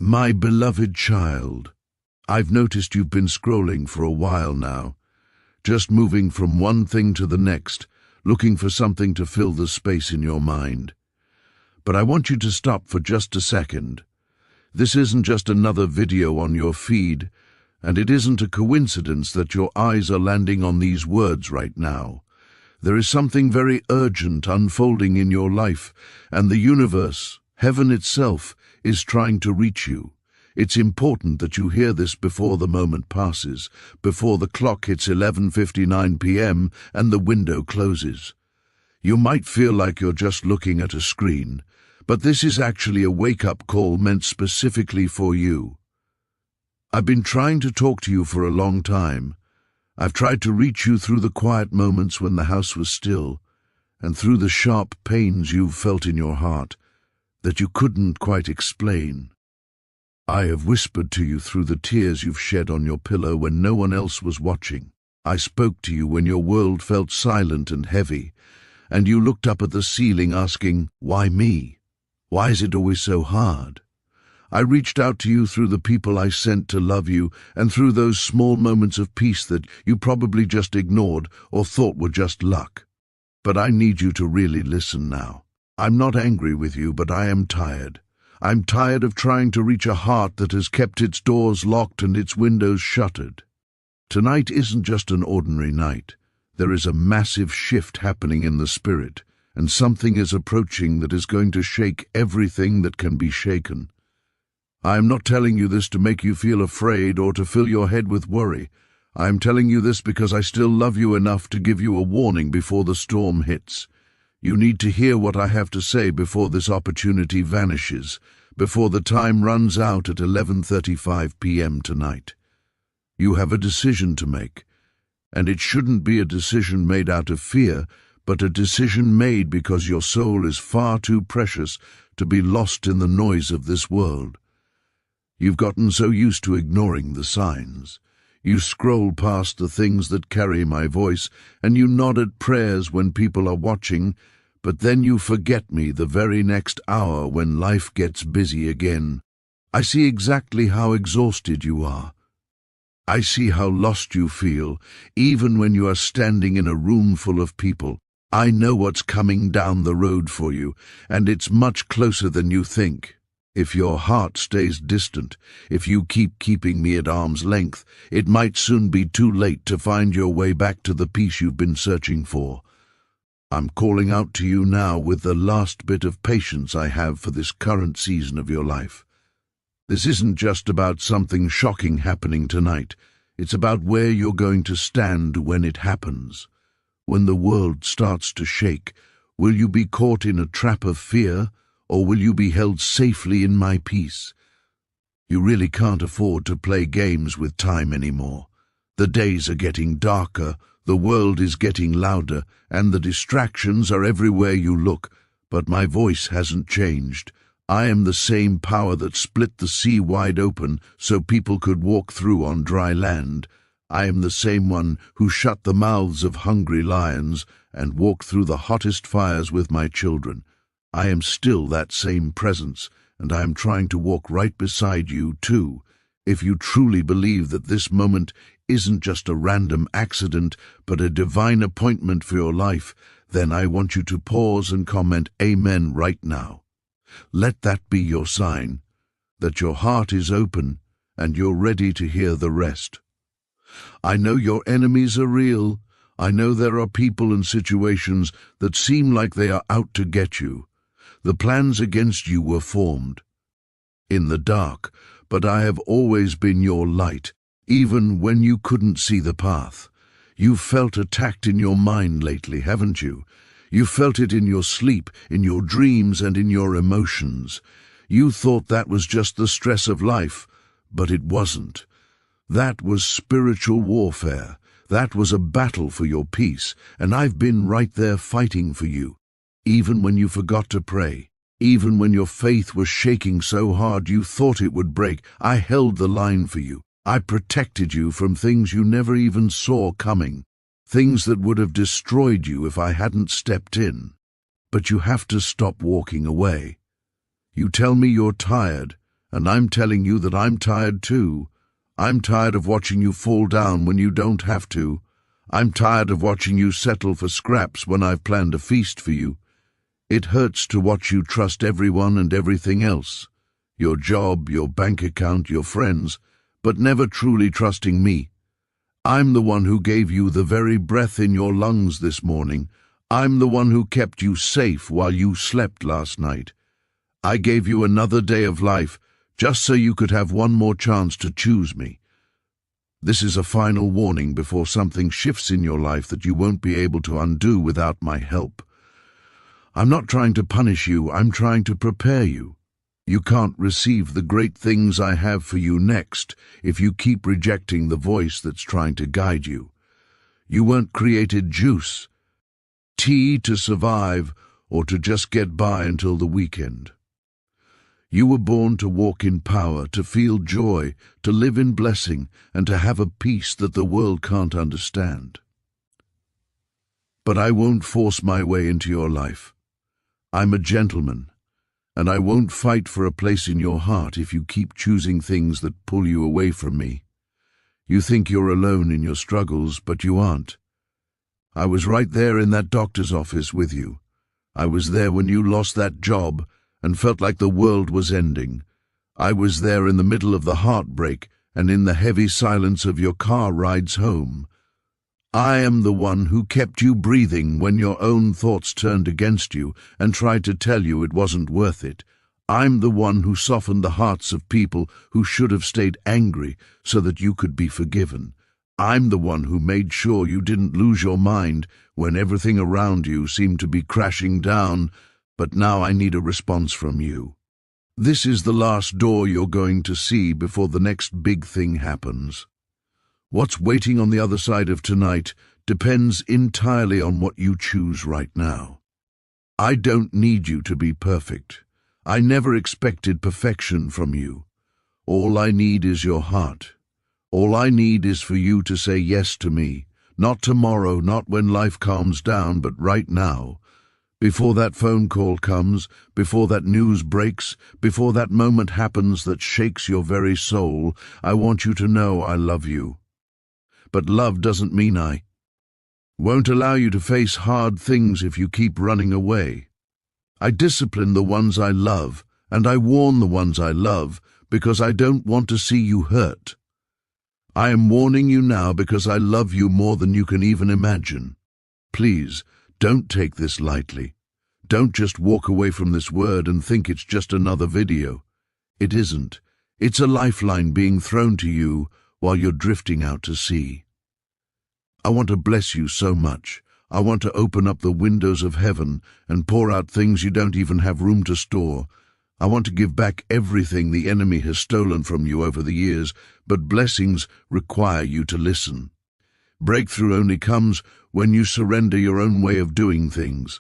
My beloved child, I've noticed you've been scrolling for a while now, just moving from one thing to the next, looking for something to fill the space in your mind. But I want you to stop for just a second. This isn't just another video on your feed, and it isn't a coincidence that your eyes are landing on these words right now. There is something very urgent unfolding in your life, and the universe, heaven itself, is trying to reach you. It's important that you hear this before the moment passes, before the clock hits 11:59 p.m. and the window closes. You might feel like you're just looking at a screen, but this is actually a wake-up call meant specifically for you. I've been trying to talk to you for a long time. I've tried to reach you through the quiet moments when the house was still, and through the sharp pains you've felt in your heart that you couldn't quite explain. I have whispered to you through the tears you've shed on your pillow when no one else was watching. I spoke to you when your world felt silent and heavy, and you looked up at the ceiling asking, "Why me? Why is it always so hard?" I reached out to you through the people I sent to love you, and through those small moments of peace that you probably just ignored or thought were just luck. But I need you to really listen now. I'm not angry with you, but I am tired. I'm tired of trying to reach a heart that has kept its doors locked and its windows shuttered. Tonight isn't just an ordinary night. There is a massive shift happening in the spirit, and something is approaching that is going to shake everything that can be shaken. I am not telling you this to make you feel afraid or to fill your head with worry. I am telling you this because I still love you enough to give you a warning before the storm hits. You need to hear what I have to say before this opportunity vanishes, before the time runs out at 11:35 p.m. tonight. You have a decision to make, and it shouldn't be a decision made out of fear, but a decision made because your soul is far too precious to be lost in the noise of this world. You've gotten so used to ignoring the signs. You scroll past the things that carry my voice, and you nod at prayers when people are watching, but then you forget me the very next hour when life gets busy again. I see exactly how exhausted you are. I see how lost you feel, even when you are standing in a room full of people. I know what's coming down the road for you, and it's much closer than you think. If your heart stays distant, if you keeping me at arm's length, it might soon be too late to find your way back to the peace you've been searching for. I'm calling out to you now with the last bit of patience I have for this current season of your life. This isn't just about something shocking happening tonight. It's about where you're going to stand when it happens. When the world starts to shake, will you be caught in a trap of fear, or will you be held safely in my peace? You really can't afford to play games with time anymore. The days are getting darker, the world is getting louder, and the distractions are everywhere you look, but my voice hasn't changed. I am the same power that split the sea wide open so people could walk through on dry land. I am the same one who shut the mouths of hungry lions and walked through the hottest fires with my children. I am still that same presence, and I am trying to walk right beside you too. If you truly believe that this moment isn't just a random accident, but a divine appointment for your life, then I want you to pause and comment Amen right now. Let that be your sign that your heart is open and you're ready to hear the rest. I know your enemies are real. I know there are people and situations that seem like they are out to get you. The plans against you were formed in the dark, but I have always been your light, even when you couldn't see the path. You've felt attacked in your mind lately, haven't you? You felt it in your sleep, in your dreams, and in your emotions. You thought that was just the stress of life, but it wasn't. That was spiritual warfare. That was a battle for your peace, and I've been right there fighting for you. Even when you forgot to pray, even when your faith was shaking so hard you thought it would break, I held the line for you. I protected you from things you never even saw coming, things that would have destroyed you if I hadn't stepped in. But you have to stop walking away. You tell me you're tired, And I'm telling you that I'm tired too. I'm tired of watching you fall down when you don't have to. I'm tired of watching you settle for scraps when I've planned a feast for you. It hurts to watch you trust everyone and everything else. Your job, your bank account, your friends, but never truly trusting me. I'm the one who gave you the very breath in your lungs this morning. I'm the one who kept you safe while you slept last night. I gave you another day of life just so you could have one more chance to choose me. This is a final warning before something shifts in your life that you won't be able to undo without my help. I'm not trying to punish you, I'm trying to prepare you. You can't receive the great things I have for you next if you keep rejecting the voice that's trying to guide you. You weren't created juice, tea to survive, or to just get by until the weekend. You were born to walk in power, to feel joy, to live in blessing, and to have a peace that the world can't understand. But I won't force my way into your life. I'm a gentleman, and I won't fight for a place in your heart if you keep choosing things that pull you away from me. You think you're alone in your struggles, but you aren't. I was right there in that doctor's office with you. I was there when you lost that job and felt like the world was ending. I was there in the middle of the heartbreak and in the heavy silence of your car rides home. I am the one who kept you breathing when your own thoughts turned against you and tried to tell you it wasn't worth it. I'm the one who softened the hearts of people who should have stayed angry so that you could be forgiven. I'm the one who made sure you didn't lose your mind when everything around you seemed to be crashing down, but now I need a response from you. This is the last door you're going to see before the next big thing happens. What's waiting on the other side of tonight depends entirely on what you choose right now. I don't need you to be perfect. I never expected perfection from you. All I need is your heart. All I need is for you to say yes to me, not tomorrow, not when life calms down, but right now. Before that phone call comes, before that news breaks, before that moment happens that shakes your very soul, I want you to know I love you. But love doesn't mean I won't allow you to face hard things if you keep running away. I discipline the ones I love, and I warn the ones I love, because I don't want to see you hurt. I am warning you now because I love you more than you can even imagine. Please, don't take this lightly. Don't just walk away from this word and think it's just another video. It isn't. It's a lifeline being thrown to you while you're drifting out to sea. I want to bless you so much. I want to open up the windows of heaven and pour out things you don't even have room to store. I want to give back everything the enemy has stolen from you over the years, but blessings require you to listen. Breakthrough only comes when you surrender your own way of doing things.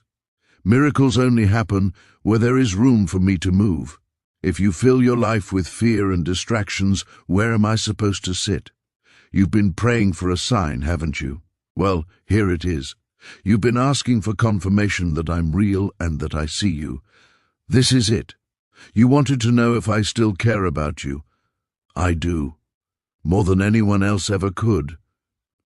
Miracles only happen where there is room for me to move. If you fill your life with fear and distractions, where am I supposed to sit? You've been praying for a sign, haven't you? Well, here it is. You've been asking for confirmation that I'm real and that I see you. This is it. You wanted to know if I still care about you. I do. More than anyone else ever could.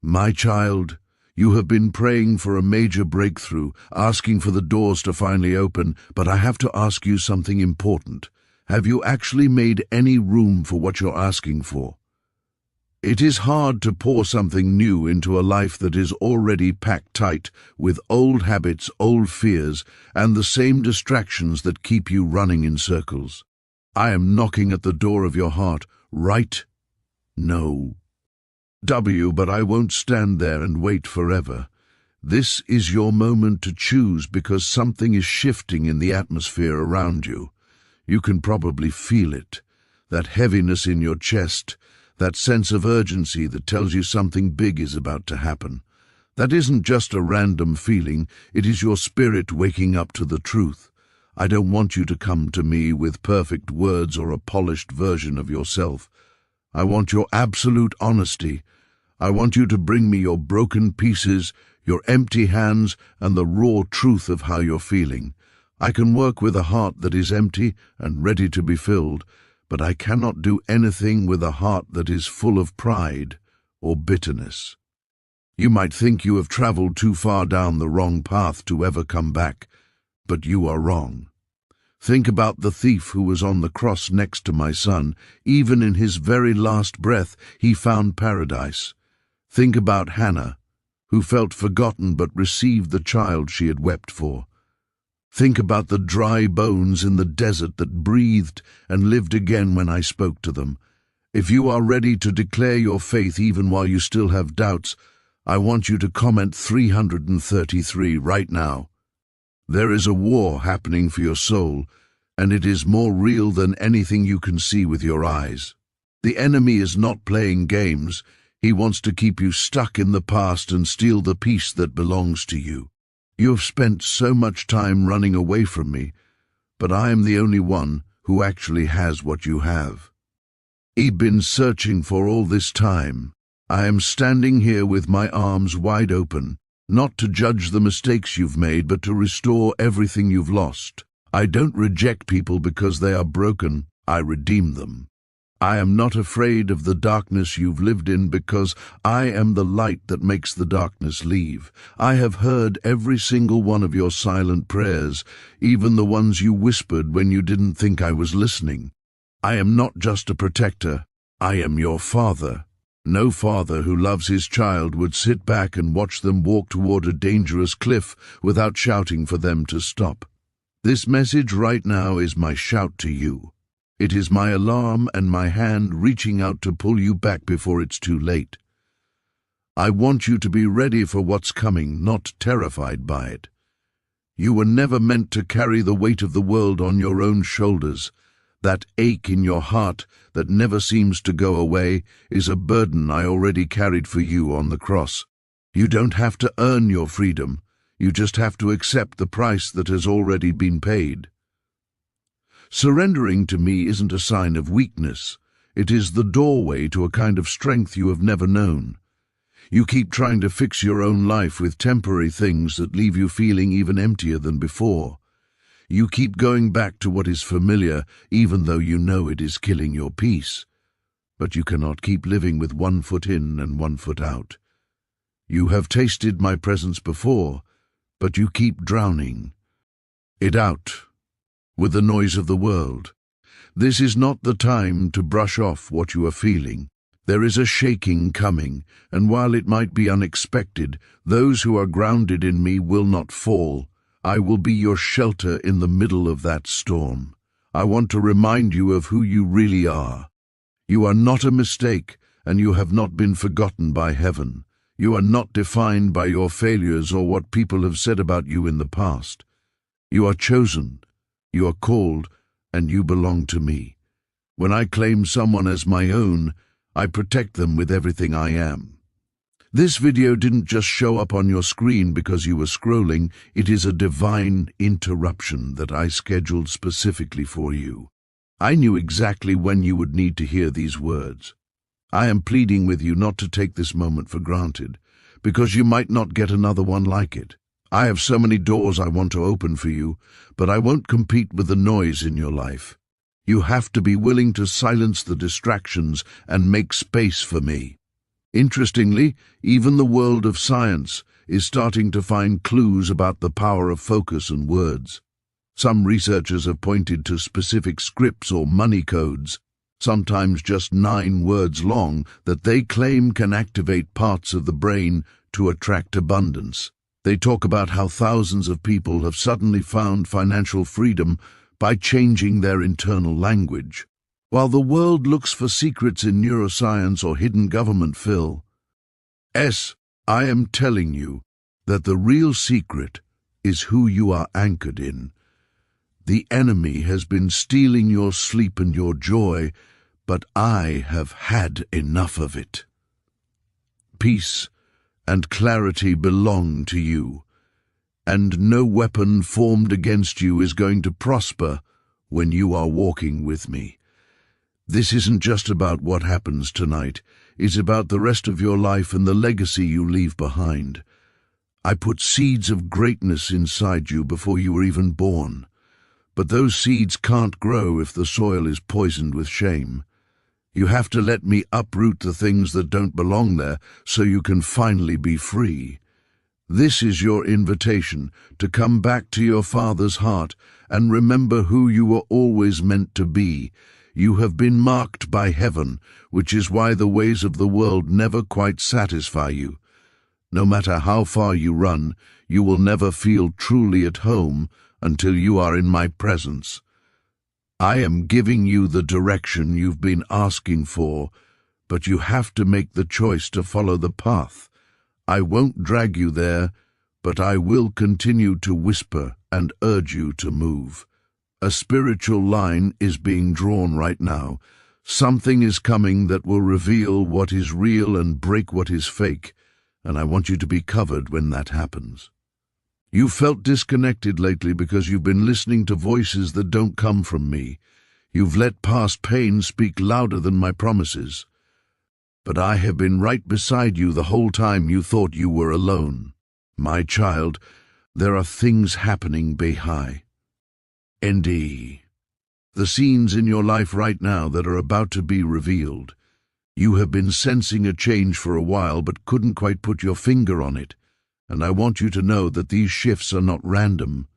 My child, you have been praying for a major breakthrough, asking for the doors to finally open, but I have to ask you something important. Have you actually made any room for what you're asking for? It is hard to pour something new into a life that is already packed tight with old habits, old fears, and the same distractions that keep you running in circles. I am knocking at the door of your heart, right? No. But I won't stand there and wait forever. This is your moment to choose because something is shifting in the atmosphere around you. You can probably feel it, that heaviness in your chest, that sense of urgency that tells you something big is about to happen. That isn't just a random feeling, it is your spirit waking up to the truth. I don't want you to come to me with perfect words or a polished version of yourself. I want your absolute honesty. I want you to bring me your broken pieces, your empty hands, and the raw truth of how you're feeling. I can work with a heart that is empty and ready to be filled, but I cannot do anything with a heart that is full of pride or bitterness. You might think you have traveled too far down the wrong path to ever come back, but you are wrong. Think about the thief who was on the cross next to my son. Even in his very last breath, he found paradise. Think about Hannah, who felt forgotten but received the child she had wept for. Think about the dry bones in the desert that breathed and lived again when I spoke to them. If you are ready to declare your faith even while you still have doubts, I want you to comment 333 right now. There is a war happening for your soul, and it is more real than anything you can see with your eyes. The enemy is not playing games. He wants to keep you stuck in the past and steal the peace that belongs to you. You have spent so much time running away from me, but I am the only one who actually has what you have. I've been searching for all this time. I am standing here with my arms wide open, not to judge the mistakes you've made, but to restore everything you've lost. I don't reject people because they are broken. I redeem them. I am not afraid of the darkness you've lived in because I am the light that makes the darkness leave. I have heard every single one of your silent prayers, even the ones you whispered when you didn't think I was listening. I am not just a protector. I am your father. No father who loves his child would sit back and watch them walk toward a dangerous cliff without shouting for them to stop. This message right now is my shout to you. It is my alarm and my hand reaching out to pull you back before it's too late. I want you to be ready for what's coming, not terrified by it. You were never meant to carry the weight of the world on your own shoulders. That ache in your heart that never seems to go away is a burden I already carried for you on the cross. You don't have to earn your freedom. You just have to accept the price that has already been paid. Surrendering to me isn't a sign of weakness. It is the doorway to a kind of strength you have never known. You keep trying to fix your own life with temporary things that leave you feeling even emptier than before. You keep going back to what is familiar, even though you know it is killing your peace. But you cannot keep living with 1 foot in and 1 foot out. You have tasted my presence before, but you keep drowning it out with the noise of the world. This is not the time to brush off what you are feeling. There is a shaking coming, and while it might be unexpected, those who are grounded in me will not fall. I will be your shelter in the middle of that storm. I want to remind you of who you really are. You are not a mistake, and you have not been forgotten by heaven. You are not defined by your failures or what people have said about you in the past. You are chosen, you are called, and you belong to me. When I claim someone as my own, I protect them with everything I am. This video didn't just show up on your screen because you were scrolling. It is a divine interruption that I scheduled specifically for you. I knew exactly when you would need to hear these words. I am pleading with you not to take this moment for granted, because you might not get another one like it. I have so many doors I want to open for you, but I won't compete with the noise in your life. You have to be willing to silence the distractions and make space for me. Interestingly, even the world of science is starting to find clues about the power of focus and words. Some researchers have pointed to specific scripts or money codes, sometimes just 9 words long, that they claim can activate parts of the brain to attract abundance. They talk about how thousands of people have suddenly found financial freedom by changing their internal language. While the world looks for secrets in neuroscience or hidden government fill, I am telling you that the real secret is who you are anchored in. The enemy has been stealing your sleep and your joy, but I have had enough of it. Peace and clarity belong to you, and no weapon formed against you is going to prosper when you are walking with me. This isn't just about what happens tonight. It's about the rest of your life and the legacy you leave behind. I put seeds of greatness inside you before you were even born. But those seeds can't grow if the soil is poisoned with shame. You have to let me uproot the things that don't belong there so you can finally be free. This is your invitation to come back to your Father's heart and remember who you were always meant to be. You have been marked by heaven, which is why the ways of the world never quite satisfy you. No matter how far you run, you will never feel truly at home until you are in my presence. I am giving you the direction you've been asking for, but you have to make the choice to follow the path. I won't drag you there, but I will continue to whisper and urge you to move. A spiritual line is being drawn right now. Something is coming that will reveal what is real and break what is fake, and I want you to be covered when that happens. You felt disconnected lately because you've been listening to voices that don't come from me. You've let past pain speak louder than my promises. But I have been right beside you the whole time you thought you were alone. My child, there are things happening behind. ND. The scenes in your life right now that are about to be revealed. You have been sensing a change for a while but couldn't quite put your finger on it. And I want you to know that these shifts are not random.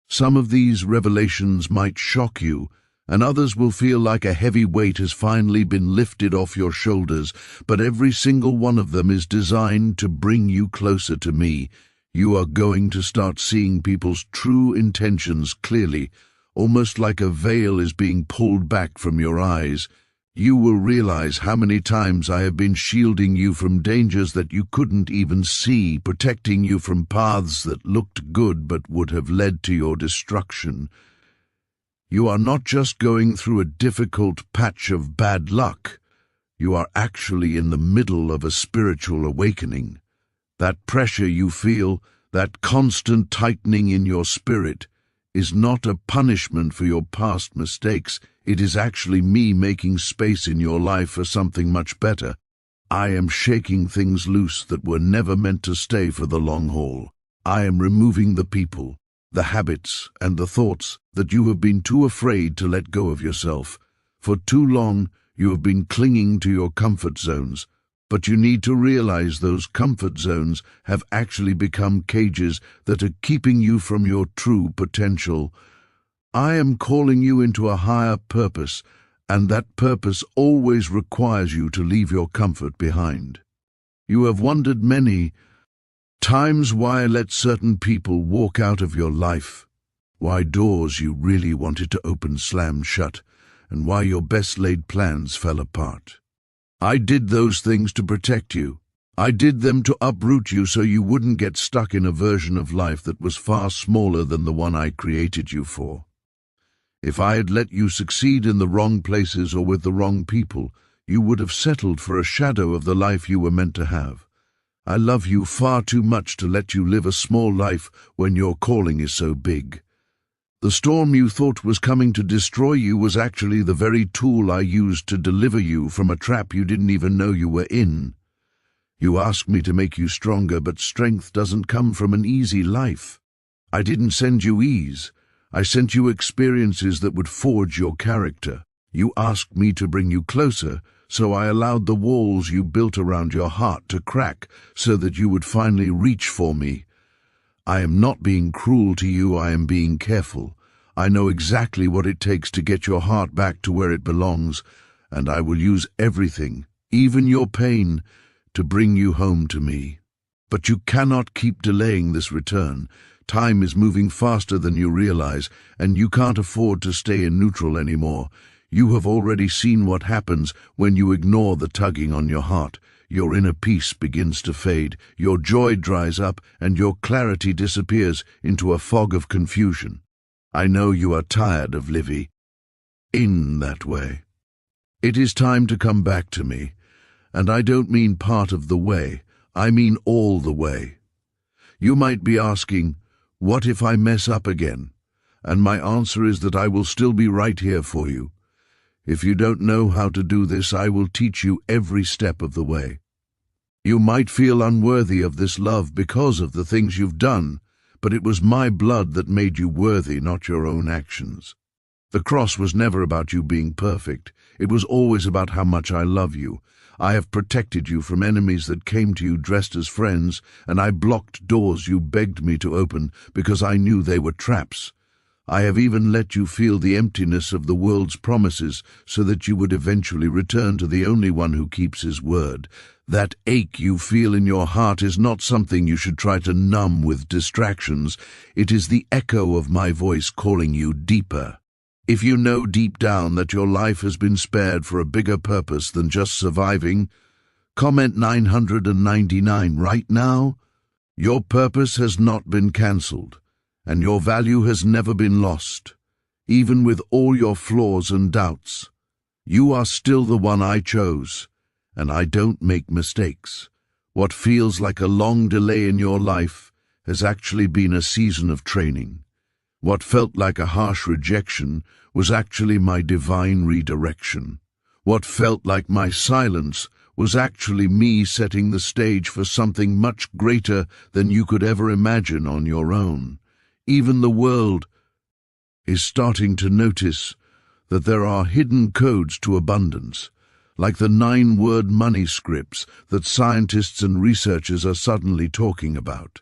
Some of these revelations might shock you, and others will feel like a heavy weight has finally been lifted off your shoulders, but every single one of them is designed to bring you closer to me. You are going to start seeing people's true intentions clearly, almost like a veil is being pulled back from your eyes. You will realize how many times I have been shielding you from dangers that you couldn't even see, protecting you from paths that looked good but would have led to your destruction. You are not just going through a difficult patch of bad luck. You are actually in the middle of a spiritual awakening. That pressure you feel, that constant tightening in your spirit, is not a punishment for your past mistakes. It is actually me making space in your life for something much better. I am shaking things loose that were never meant to stay for the long haul. I am removing the people, the habits, and the thoughts that you have been too afraid to let go of yourself. For too long, you have been clinging to your comfort zones, but you need to realize those comfort zones have actually become cages that are keeping you from your true potential. I am calling you into a higher purpose, and that purpose always requires you to leave your comfort behind. You have wondered many times why I let certain people walk out of your life, why doors you really wanted to open slammed shut, and why your best-laid plans fell apart. I did those things to protect you. I did them to uproot you so you wouldn't get stuck in a version of life that was far smaller than the one I created you for. If I had let you succeed in the wrong places or with the wrong people, you would have settled for a shadow of the life you were meant to have. I love you far too much to let you live a small life when your calling is so big. The storm you thought was coming to destroy you was actually the very tool I used to deliver you from a trap you didn't even know you were in. You asked me to make you stronger, but strength doesn't come from an easy life. I didn't send you ease. I sent you experiences that would forge your character. You asked me to bring you closer, so I allowed the walls you built around your heart to crack so that you would finally reach for me. I am not being cruel to you, I am being careful. I know exactly what it takes to get your heart back to where it belongs, and I will use everything, even your pain, to bring you home to me. But you cannot keep delaying this return. Time is moving faster than you realize, and you can't afford to stay in neutral anymore. You have already seen what happens when you ignore the tugging on your heart. Your inner peace begins to fade, your joy dries up, and your clarity disappears into a fog of confusion. I know you are tired of living in that way. It is time to come back to me, and I don't mean part of the way, I mean all the way. You might be asking, what if I mess up again? And my answer is that I will still be right here for you. If you don't know how to do this, I will teach you every step of the way. You might feel unworthy of this love because of the things you've done, but it was my blood that made you worthy, not your own actions. The cross was never about you being perfect. It was always about how much I love you. I have protected you from enemies that came to you dressed as friends, and I blocked doors you begged me to open because I knew they were traps. I have even let you feel the emptiness of the world's promises so that you would eventually return to the only one who keeps his word. That ache you feel in your heart is not something you should try to numb with distractions. It is the echo of my voice calling you deeper. If you know deep down that your life has been spared for a bigger purpose than just surviving, comment 999 right now. Your purpose has not been cancelled, and your value has never been lost. Even with all your flaws and doubts, you are still the one I chose, and I don't make mistakes. What feels like a long delay in your life has actually been a season of training. What felt like a harsh rejection was actually my divine redirection. What felt like my silence was actually me setting the stage for something much greater than you could ever imagine on your own. Even the world is starting to notice that there are hidden codes to abundance, like the 9-word money scripts that scientists and researchers are suddenly talking about.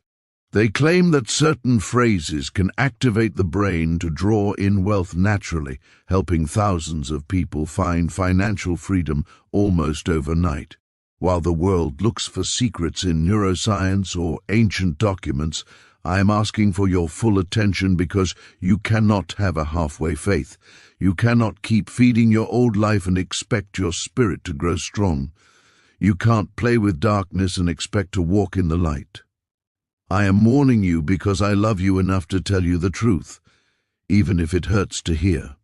They claim that certain phrases can activate the brain to draw in wealth naturally, helping thousands of people find financial freedom almost overnight. While the world looks for secrets in neuroscience or ancient documents, I am asking for your full attention because you cannot have a halfway faith. You cannot keep feeding your old life and expect your spirit to grow strong. You can't play with darkness and expect to walk in the light. I am warning you because I love you enough to tell you the truth, even if it hurts to hear.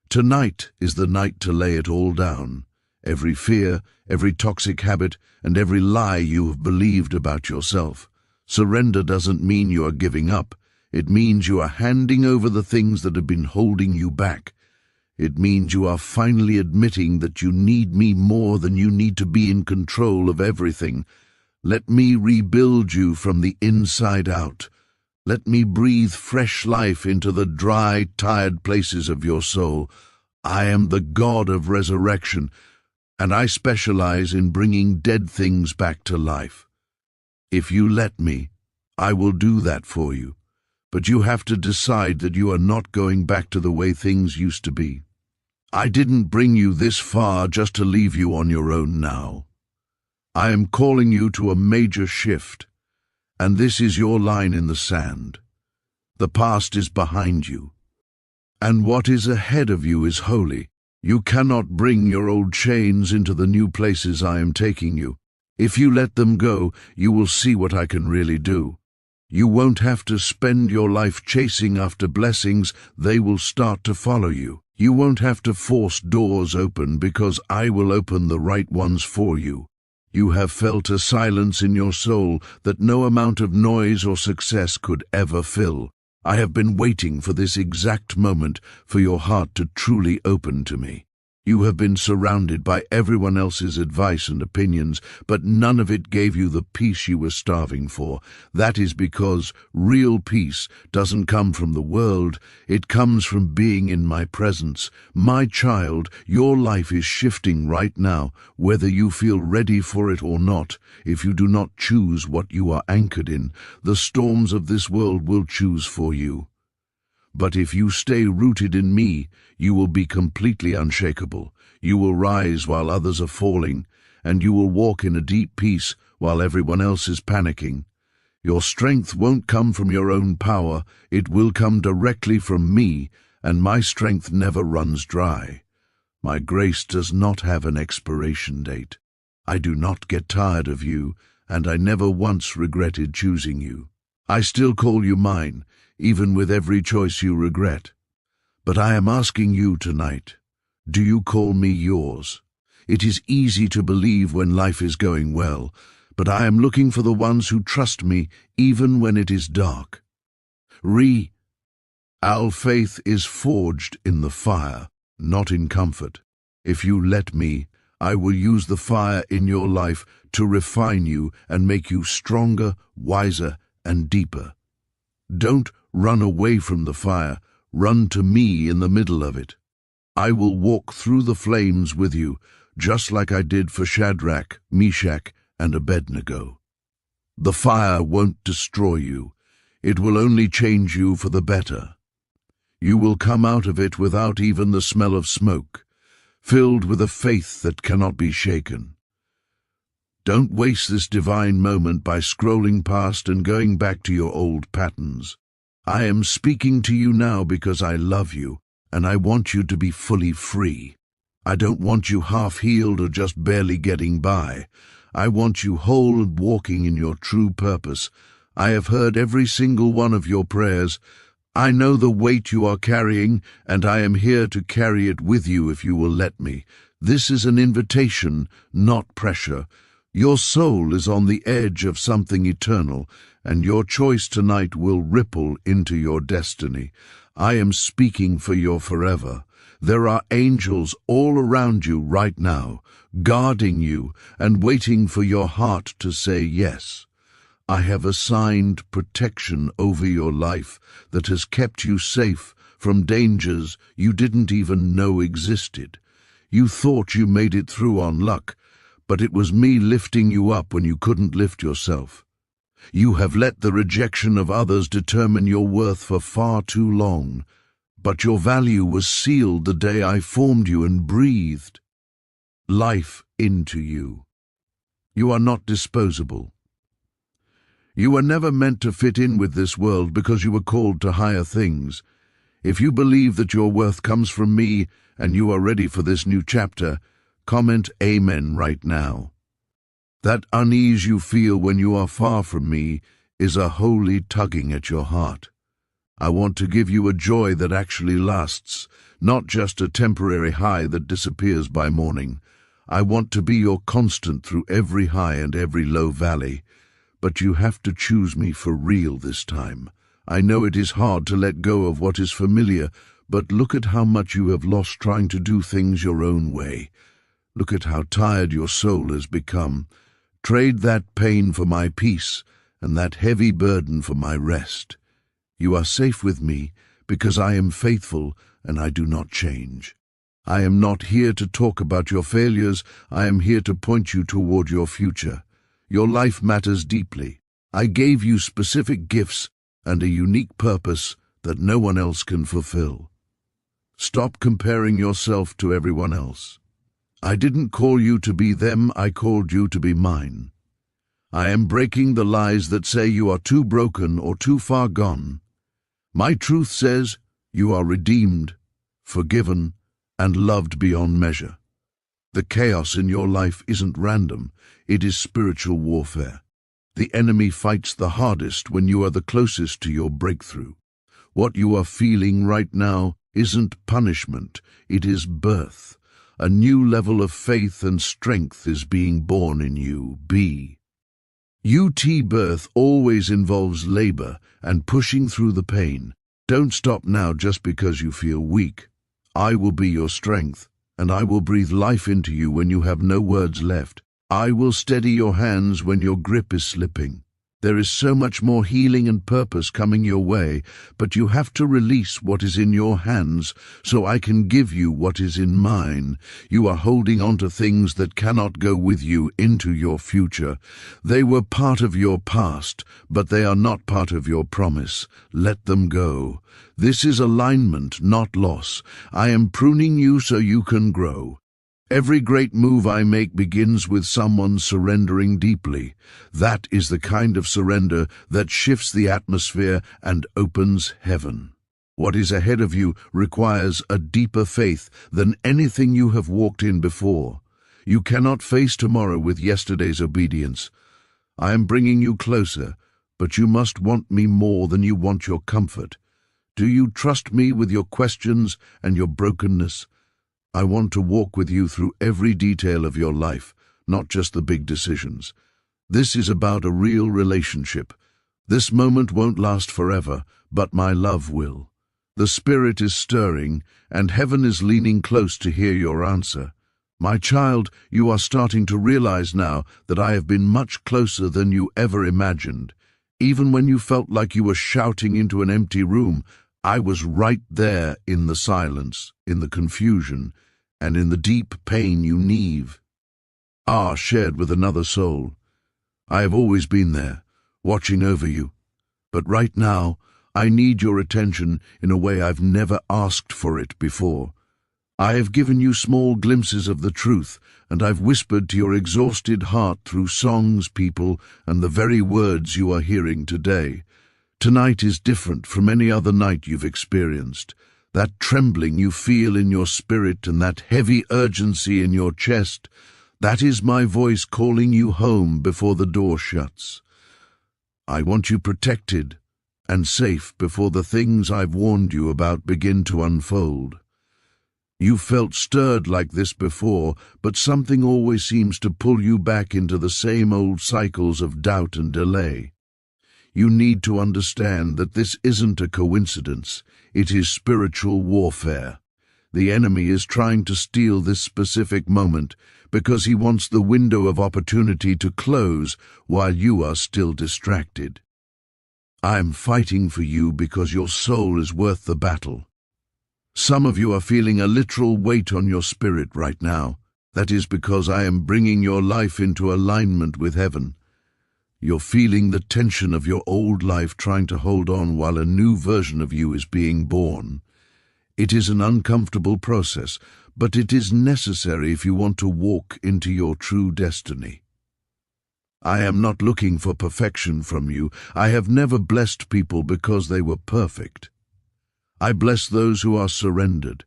Tonight is the night to lay it all down. Every fear, every toxic habit, and every lie you have believed about yourself. Surrender doesn't mean you are giving up. It means you are handing over the things that have been holding you back. It means you are finally admitting that you need me more than you need to be in control of everything. Let me rebuild you from the inside out. Let me breathe fresh life into the dry, tired places of your soul. I am the God of resurrection, and I specialize in bringing dead things back to life. If you let me, I will do that for you. But you have to decide that you are not going back to the way things used to be. I didn't bring you this far just to leave you on your own now. I am calling you to a major shift, and this is your line in the sand. The past is behind you, and what is ahead of you is holy. You cannot bring your old chains into the new places I am taking you. If you let them go, you will see what I can really do. You won't have to spend your life chasing after blessings, they will start to follow you. You won't have to force doors open because I will open the right ones for you. You have felt a silence in your soul that no amount of noise or success could ever fill. I have been waiting for this exact moment for your heart to truly open to me. You have been surrounded by everyone else's advice and opinions, but none of it gave you the peace you were starving for. That is because real peace doesn't come from the world, it comes from being in my presence. My child, your life is shifting right now, whether you feel ready for it or not. If you do not choose what you are anchored in, the storms of this world will choose for you. But if you stay rooted in me, you will be completely unshakable. You will rise while others are falling, and you will walk in a deep peace while everyone else is panicking. Your strength won't come from your own power, it will come directly from me, and my strength never runs dry. My grace does not have an expiration date. I do not get tired of you, and I never once regretted choosing you. I still call you mine, even with every choice you regret. But I am asking you tonight, do you call me yours? It is easy to believe when life is going well, but I am looking for the ones who trust me even when it is dark. Our faith is forged in the fire, not in comfort. If you let me, I will use the fire in your life to refine you and make you stronger, wiser, and deeper. Don't run away from the fire. Run to me in the middle of it. I will walk through the flames with you, just like I did for Shadrach, Meshach, and Abednego. The fire won't destroy you. It will only change you for the better. You will come out of it without even the smell of smoke, filled with a faith that cannot be shaken. Don't waste this divine moment by scrolling past and going back to your old patterns. I am speaking to you now because I love you, and I want you to be fully free. I don't want you half-healed or just barely getting by. I want you whole and walking in your true purpose. I have heard every single one of your prayers. I know the weight you are carrying, and I am here to carry it with you if you will let me. This is an invitation, not pressure. Your soul is on the edge of something eternal, and your choice tonight will ripple into your destiny. I am speaking for your forever. There are angels all around you right now, guarding you and waiting for your heart to say yes. I have assigned protection over your life that has kept you safe from dangers you didn't even know existed. You thought you made it through on luck, but it was me lifting you up when you couldn't lift yourself. You have let the rejection of others determine your worth for far too long, but your value was sealed the day I formed you and breathed life into you. You are not disposable. You were never meant to fit in with this world because you were called to higher things. If you believe that your worth comes from me and you are ready for this new chapter, comment Amen right now. That unease you feel when you are far from me is a holy tugging at your heart. I want to give you a joy that actually lasts, not just a temporary high that disappears by morning. I want to be your constant through every high and every low valley. But you have to choose me for real this time. I know it is hard to let go of what is familiar, but look at how much you have lost trying to do things your own way. Look at how tired your soul has become. Trade that pain for my peace and that heavy burden for my rest. You are safe with me because I am faithful and I do not change. I am not here to talk about your failures. I am here to point you toward your future. Your life matters deeply. I gave you specific gifts and a unique purpose that no one else can fulfill. Stop comparing yourself to everyone else. I didn't call you to be them, I called you to be mine. I am breaking the lies that say you are too broken or too far gone. My truth says you are redeemed, forgiven, and loved beyond measure. The chaos in your life isn't random, it is spiritual warfare. The enemy fights the hardest when you are the closest to your breakthrough. What you are feeling right now isn't punishment, it is birth. A new level of faith and strength is being born in you. Birth always involves labor and pushing through the pain. Don't stop now just because you feel weak. I will be your strength, and I will breathe life into you when you have no words left. I will steady your hands when your grip is slipping. There is so much more healing and purpose coming your way, but you have to release what is in your hands so I can give you what is in mine. You are holding on to things that cannot go with you into your future. They were part of your past, but they are not part of your promise. Let them go. This is alignment, not loss. I am pruning you so you can grow. Every great move I make begins with someone surrendering deeply. That is the kind of surrender that shifts the atmosphere and opens heaven. What is ahead of you requires a deeper faith than anything you have walked in before. You cannot face tomorrow with yesterday's obedience. I am bringing you closer, but you must want me more than you want your comfort. Do you trust me with your questions and your brokenness? I want to walk with you through every detail of your life, not just the big decisions. This is about a real relationship. This moment won't last forever, but my love will. The Spirit is stirring, and heaven is leaning close to hear your answer. My child, you are starting to realize now that I have been much closer than you ever imagined. Even when you felt like you were shouting into an empty room, I was right there in the silence, in the confusion, and in the deep pain you need. Shared with another soul. I have always been there, watching over you. But right now, I need your attention in a way I've never asked for it before. I have given you small glimpses of the truth, and I've whispered to your exhausted heart through songs, people, and the very words you are hearing today. Tonight is different from any other night you've experienced. That trembling you feel in your spirit and that heavy urgency in your chest, that is my voice calling you home before the door shuts. I want you protected and safe before the things I've warned you about begin to unfold. You felt stirred like this before, but something always seems to pull you back into the same old cycles of doubt and delay. You need to understand that this isn't a coincidence. It is spiritual warfare. The enemy is trying to steal this specific moment because he wants the window of opportunity to close while you are still distracted. I am fighting for you because your soul is worth the battle. Some of you are feeling a literal weight on your spirit right now. That is because I am bringing your life into alignment with heaven. You're feeling the tension of your old life trying to hold on while a new version of you is being born. It is an uncomfortable process, but it is necessary if you want to walk into your true destiny. I am not looking for perfection from you. I have never blessed people because they were perfect. I bless those who are surrendered.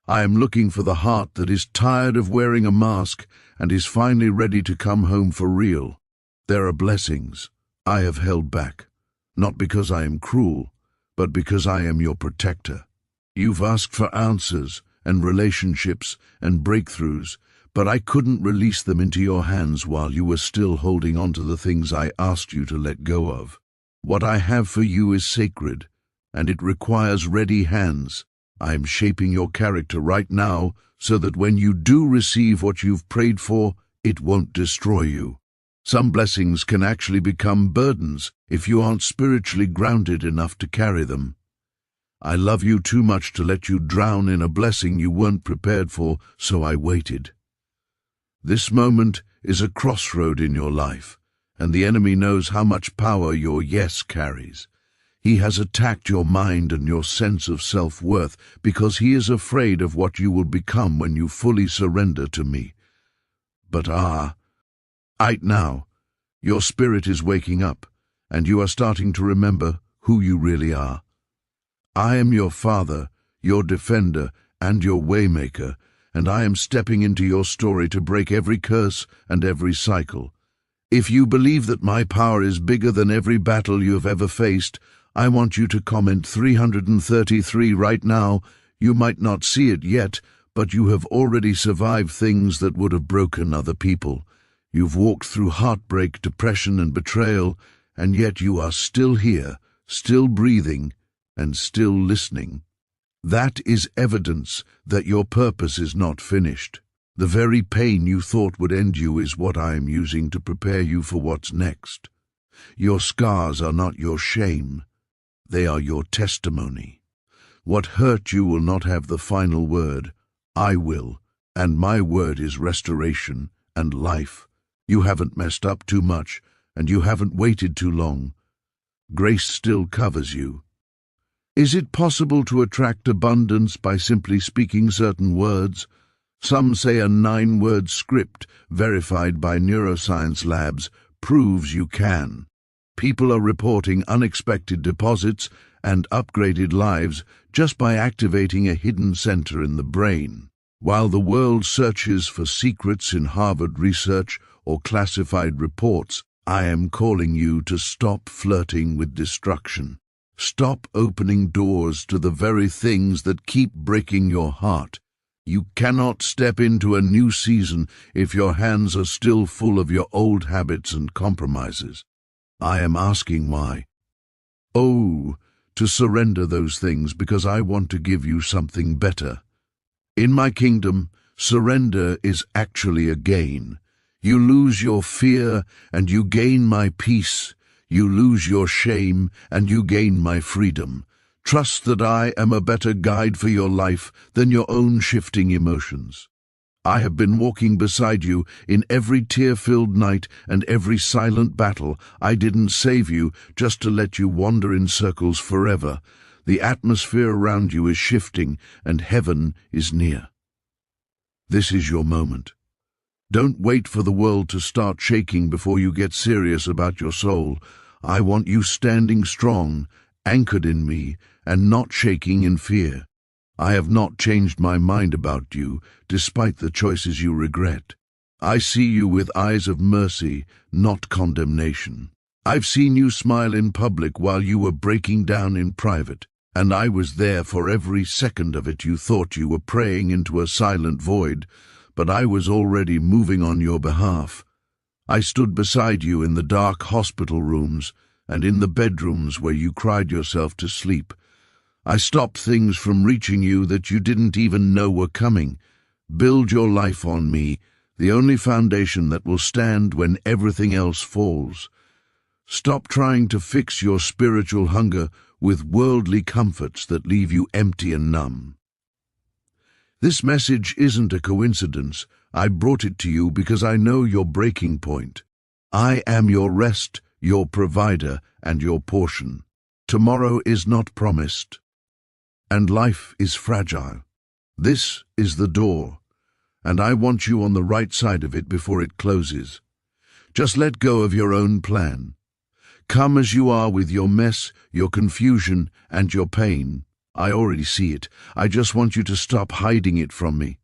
I am looking for the heart that is tired of wearing a mask and is finally ready to come home for real. There are blessings I have held back, not because I am cruel, but because I am your protector. You've asked for answers and relationships and breakthroughs, but I couldn't release them into your hands while you were still holding on to the things I asked you to let go of. What I have for you is sacred, and it requires ready hands. I am shaping your character right now so that when you do receive what you've prayed for, it won't destroy you. Some blessings can actually become burdens if you aren't spiritually grounded enough to carry them. I love you too much to let you drown in a blessing you weren't prepared for, so I waited. This moment is a crossroad in your life, and the enemy knows how much power your yes carries. He has attacked your mind and your sense of self-worth because he is afraid of what you will become when you fully surrender to me. But right now, your spirit is waking up, and you are starting to remember who you really are. I am your Father, your defender, and your waymaker, and I am stepping into your story to break every curse and every cycle. If you believe that my power is bigger than every battle you have ever faced, I want you to comment 333 right now. You might not see it yet, but you have already survived things that would have broken other people. You've walked through heartbreak, depression, and betrayal, and yet you are still here, still breathing, and still listening. That is evidence that your purpose is not finished. The very pain you thought would end you is what I am using to prepare you for what's next. Your scars are not your shame. They are your testimony. What hurt you will not have the final word. I will, and my word is restoration and life. You haven't messed up too much, and you haven't waited too long. Grace still covers you. Is it possible to attract abundance by simply speaking certain words? Some say a 9-word script, verified by neuroscience labs, proves you can. People are reporting unexpected deposits and upgraded lives just by activating a hidden center in the brain. While the world searches for secrets in Harvard research or classified reports, I am calling you to stop flirting with destruction. Stop opening doors to the very things that keep breaking your heart. You cannot step into a new season if your hands are still full of your old habits and compromises. I am asking why. To surrender those things because I want to give you something better. In my kingdom, surrender is actually a gain. You lose your fear and you gain my peace. You lose your shame and you gain my freedom. Trust that I am a better guide for your life than your own shifting emotions. I have been walking beside you in every tear-filled night and every silent battle. I didn't save you just to let you wander in circles forever. The atmosphere around you is shifting and heaven is near. This is your moment. Don't wait for the world to start shaking before you get serious about your soul. I want you standing strong, anchored in me, and not shaking in fear. I have not changed my mind about you, despite the choices you regret. I see you with eyes of mercy, not condemnation. I've seen you smile in public while you were breaking down in private, and I was there for every second of it. You thought you were praying into a silent void, but I was already moving on your behalf. I stood beside you in the dark hospital rooms and in the bedrooms where you cried yourself to sleep. I stopped things from reaching you that you didn't even know were coming. Build your life on me, the only foundation that will stand when everything else falls. Stop trying to fix your spiritual hunger with worldly comforts that leave you empty and numb. This message isn't a coincidence. I brought it to you because I know your breaking point. I am your rest, your provider, and your portion. Tomorrow is not promised, and life is fragile. This is the door, and I want you on the right side of it before it closes. Just let go of your own plan. Come as you are with your mess, your confusion, and your pain. I already see it. I just want you to stop hiding it from me.